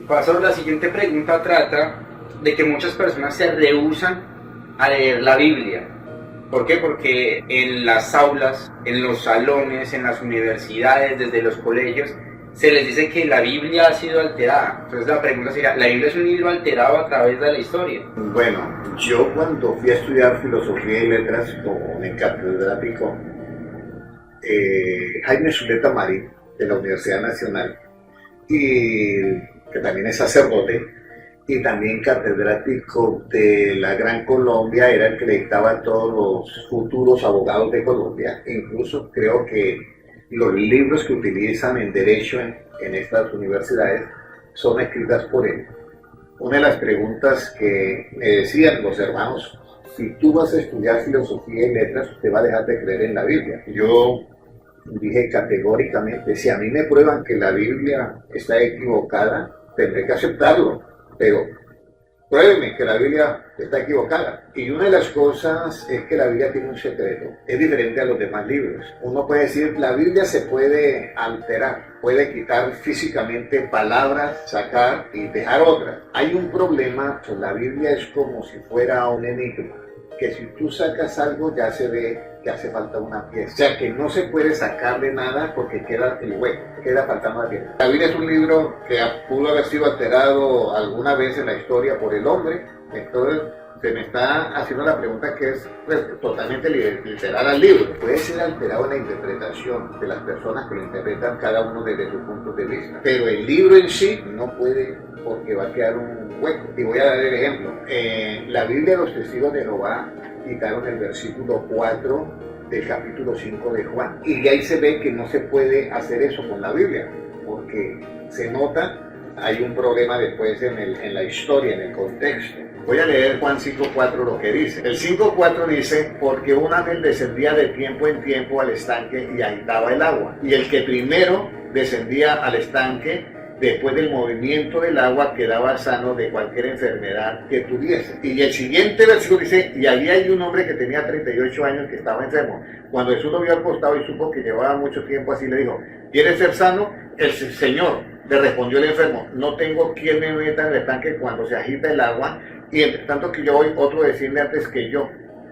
Pastor, la siguiente pregunta trata de que muchas personas se rehúsan a leer la Biblia. ¿Por qué? Porque en las aulas, en los salones, en las universidades, desde los colegios, se les dice que la Biblia ha sido alterada. Entonces la pregunta sería, ¿la Biblia es un libro alterado a través de la historia? Bueno, yo cuando fui a estudiar filosofía y letras con el catedrático Jaime Zuleta Marín de la Universidad Nacional, y que también es sacerdote, y también catedrático de la Gran Colombia, era el que le dictaba a todos los futuros abogados de Colombia. Incluso creo que los libros que utilizan en derecho en estas universidades son escritas por él. Una de las preguntas que me decían los hermanos: si tú vas a estudiar filosofía y letras, usted va a dejar de creer en la Biblia. Yo dije categóricamente, si a mí me prueban que la Biblia está equivocada, tendré que aceptarlo, pero pruébeme que la Biblia está equivocada. Y una de las cosas es que la Biblia tiene un secreto, es diferente a los demás libros. Uno puede decir, la Biblia se puede alterar, puede quitar físicamente palabras, sacar y dejar otras. Hay un problema, pues la Biblia es como si fuera un enigma, que si tú sacas algo ya se ve que hace falta una pieza. O sea que no se puede sacarle nada porque queda el hueco, queda faltando la pieza. La Biblia es un libro que pudo haber sido alterado alguna vez en la historia por el hombre. Entonces se me está haciendo la pregunta que es pues, totalmente literal al libro. Puede ser alterado en la interpretación de las personas que lo interpretan cada uno desde su punto de vista. Pero el libro en sí no puede, porque va a quedar un hueco. Y voy a dar el ejemplo. La Biblia de los Testigos de Jehová quitaron el versículo 4 del capítulo 5 de Juan. Y de ahí se ve que no se puede hacer eso con la Biblia, porque se nota, hay un problema después en la historia, en el contexto. Voy a leer Juan 5.4 lo que dice. El 5.4 dice, porque un ángel descendía de tiempo en tiempo al estanque y agitaba el agua. Y el que primero descendía al estanque, después del movimiento del agua, quedaba sano de cualquier enfermedad que tuviese. Y el siguiente versículo dice, y allí hay un hombre que tenía 38 años que estaba enfermo. Cuando Jesús lo vio al costado y supo que llevaba mucho tiempo así, le dijo, ¿quieres ser sano? El Señor le respondió el enfermo, no tengo quien me meta en el estanque cuando se agita el agua, y entre tanto que yo voy, otro decirle antes que yo.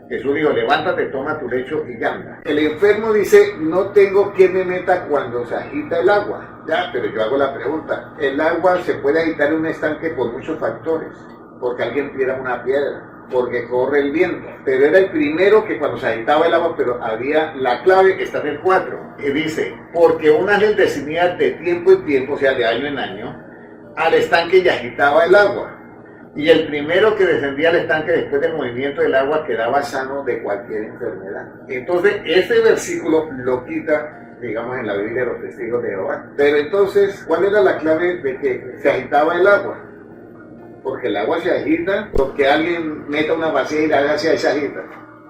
Jesús dijo, levántate, toma tu lecho y anda. El enfermo dice, no tengo quien me meta cuando se agita el agua. Ya, pero yo hago la pregunta, el agua se puede agitar en un estanque por muchos factores, porque alguien tira una piedra, porque corre el viento, pero era el primero que cuando se agitaba el agua, pero había la clave que está en el 4, y dice, porque un ángel descendía de tiempo en tiempo, o sea, de año en año, al estanque y agitaba el agua. Y el primero que descendía al estanque después del movimiento del agua quedaba sano de cualquier enfermedad. Entonces, ese versículo lo quita, digamos, en la Biblia de los Testigos de Jehová. Pero entonces, ¿cuál era la clave de que se agitaba el agua? Porque el agua se agita, porque alguien meta una vasija y la haga se agita,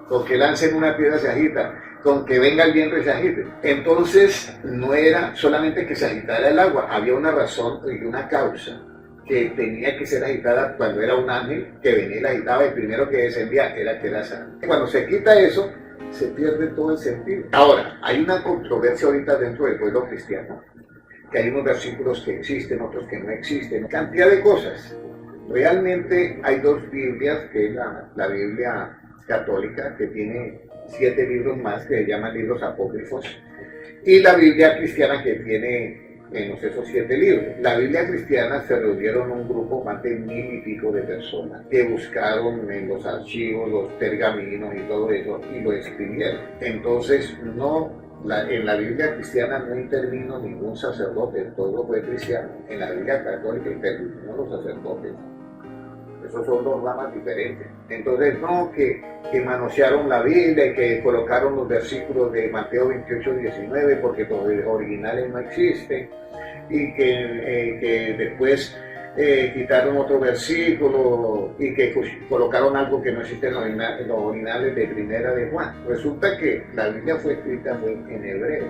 porque lancen una piedra se agita, con que venga el viento y se agite. Entonces, no era solamente que se agitara el agua, había una razón y una causa que tenía que ser agitada cuando era un ángel que venía y la agitaba, el primero que descendía era que era sano. Cuando se quita eso, se pierde todo el sentido. Ahora, hay una controversia ahorita dentro del pueblo cristiano, que hay unos versículos que existen, otros que no existen, cantidad de cosas. Realmente hay dos Biblias, que es la Biblia católica, que tiene 7 libros más, que se llaman libros apócrifos, y la Biblia cristiana, que tiene menos esos 7 libros. La Biblia cristiana se reunieron un grupo más de 1000 y pico de personas que buscaron en los archivos, los pergaminos y todo eso y lo escribieron. Entonces, en la Biblia cristiana no intervino ningún sacerdote, todo fue cristiano. En la Biblia católica intervinieron los sacerdotes. Esos son dos ramas diferentes. Entonces, no que manosearon la Biblia y que colocaron los versículos de Mateo 28, 19, porque los originales no existen, y que después quitaron otro versículo y que colocaron algo que no existe en los originales de Primera de Juan. Resulta que la Biblia fue escrita en hebreo.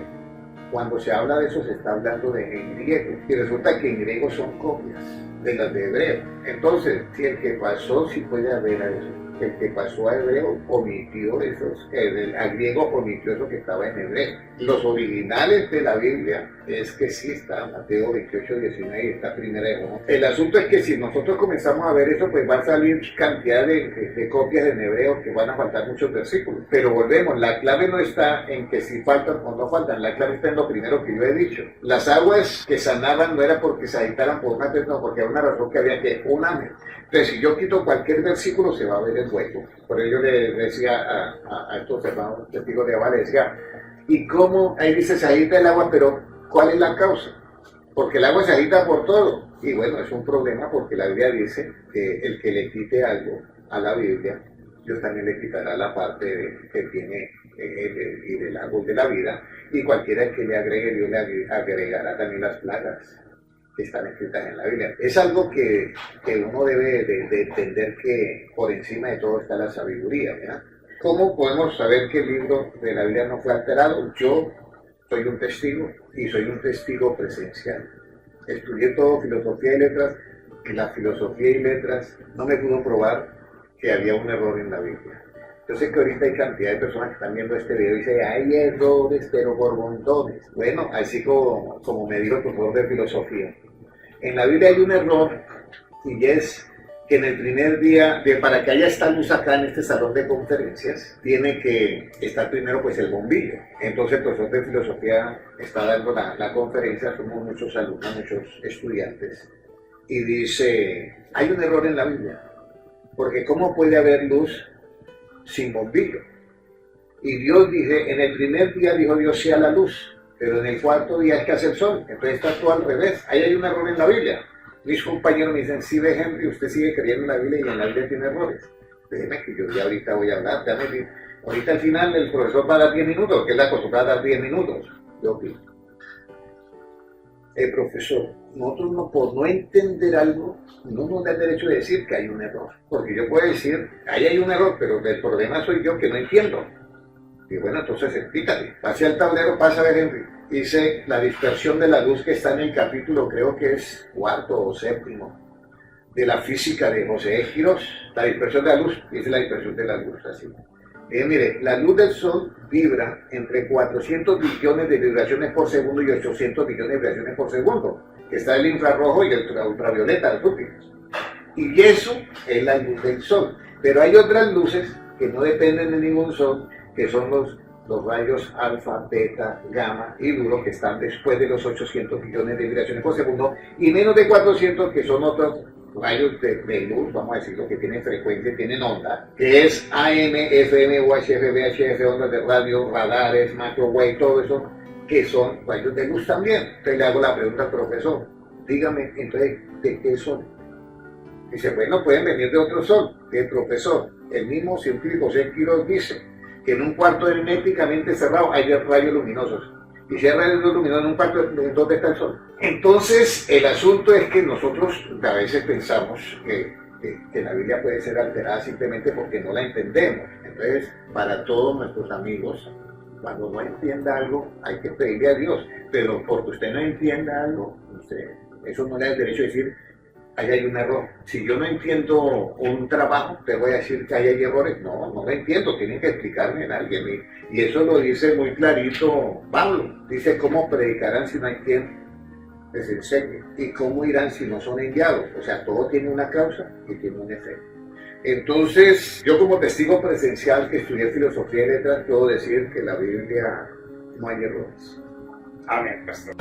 Cuando se habla de eso se está hablando en griego, y resulta que en griego son copias de las de hebreo. Entonces, si el que pasó sí puede haber eso. que el que pasó a hebreo omitió esos, al griego omitió eso que estaba en hebreo. Los originales de la Biblia es que sí está Mateo 28, 19 y está Primera de Juan. El asunto es que si nosotros comenzamos a ver eso, pues va a salir cantidad de copias en hebreo que van a faltar muchos versículos. Pero volvemos, la clave no está en que si faltan o no faltan, la clave está en lo primero que yo he dicho. Las aguas que sanaban no era porque se agitaran por una vez, no, porque había una razón que había que unirme. Entonces, si yo quito cualquier versículo, se va a ver el hueco. Por ello le decía a estos hermanos testigos de Jehová, le decía, ¿y cómo? Ahí dice, se agita el agua, pero ¿cuál es la causa? Porque el agua se agita por todo. Y bueno, es un problema porque la Biblia dice que el que le quite algo a la Biblia, Dios también le quitará la parte que tiene el árbol de la vida, y cualquiera que le agregue, Dios le agregará también las plagas que están escritas en la Biblia. Es algo que uno debe de entender, que por encima de todo está la sabiduría, ¿verdad? ¿Cómo podemos saber que el libro de la Biblia no fue alterado? Yo soy un testigo, y soy un testigo presencial. Estudié todo filosofía y letras, y la filosofía y letras no me pudo probar que había un error en la Biblia. Yo sé que ahorita hay cantidad de personas que están viendo este video y dicen, hay errores, pero por montones. Bueno, así como me dijo el profesor de filosofía. En la Biblia hay un error, y es que en el primer día, para que haya esta luz acá en este salón de conferencias, tiene que estar primero pues el bombillo. Entonces el profesor de filosofía está dando la conferencia, somos muchos alumnos, muchos estudiantes, y dice, hay un error en la Biblia, porque ¿cómo puede haber luz sin bombillo? Y Dios dice, en el primer día dijo Dios sea la luz, pero en el cuarto día es que hace el sol. Entonces está todo al revés. Ahí hay un error en la Biblia. Mis compañeros me dicen, sí, ve Henry, usted sigue creyendo en la Biblia y en la Biblia tiene errores. Déjeme que yo ya ahorita voy a hablar. Ahorita al final el profesor va a dar 10 minutos, que es la acostumbrada a dar 10 minutos. Yo pido. Profesor, nosotros no, por no entender algo, no nos da el derecho de decir que hay un error. Porque yo puedo decir, ahí hay un error, pero el problema soy yo que no entiendo. Y bueno, entonces explícate. Pase al tablero, pasa a ver, Henry. Dice la dispersión de la luz, que está en el capítulo, creo que es 4º o 7º, de la física de José Giros. La dispersión de la luz, dice la dispersión de la luz, así. Mire, la luz del sol vibra entre 400 billones de vibraciones por segundo y 800 billones de vibraciones por segundo, que está el infrarrojo y el ultravioleta, los últimos. Y eso es la luz del sol. Pero hay otras luces que no dependen de ningún sol, que son los rayos alfa, beta, gamma y duro, que están después de los 800 billones de vibraciones por segundo, y menos de 400, que son otros rayos de luz, vamos a decirlo, que tienen frecuencia, tienen onda, que es AM, FM, UHF, VHF, ondas de radio, radares, microwave, todo eso, que son rayos de luz también. Entonces le hago la pregunta al profesor, dígame, entonces, ¿de qué son? Dice, bueno, pueden venir de otro sol. El profesor, el mismo científico José Quiroz dice que en un cuarto herméticamente cerrado hay rayos luminosos. Y si hay rayos luminosos en un cuarto, ¿dónde está el sol? Entonces, el asunto es que nosotros a veces pensamos que la Biblia puede ser alterada simplemente porque no la entendemos. Entonces, para todos nuestros amigos, cuando no entienda algo, hay que pedirle a Dios. Pero porque usted no entienda algo, eso no le da el derecho a decir, ahí hay un error. Si yo no entiendo un trabajo, te voy a decir que ahí hay errores. No lo entiendo, tienen que explicarme a alguien. Y eso lo dice muy clarito Pablo. Dice, ¿cómo predicarán si no hay quien les enseñe? ¿Y cómo irán si no son enviados? O sea, todo tiene una causa y tiene un efecto. Entonces, yo como testigo presencial que estudié filosofía y letras, puedo decir que en la Biblia no hay errores. Amén, pastor.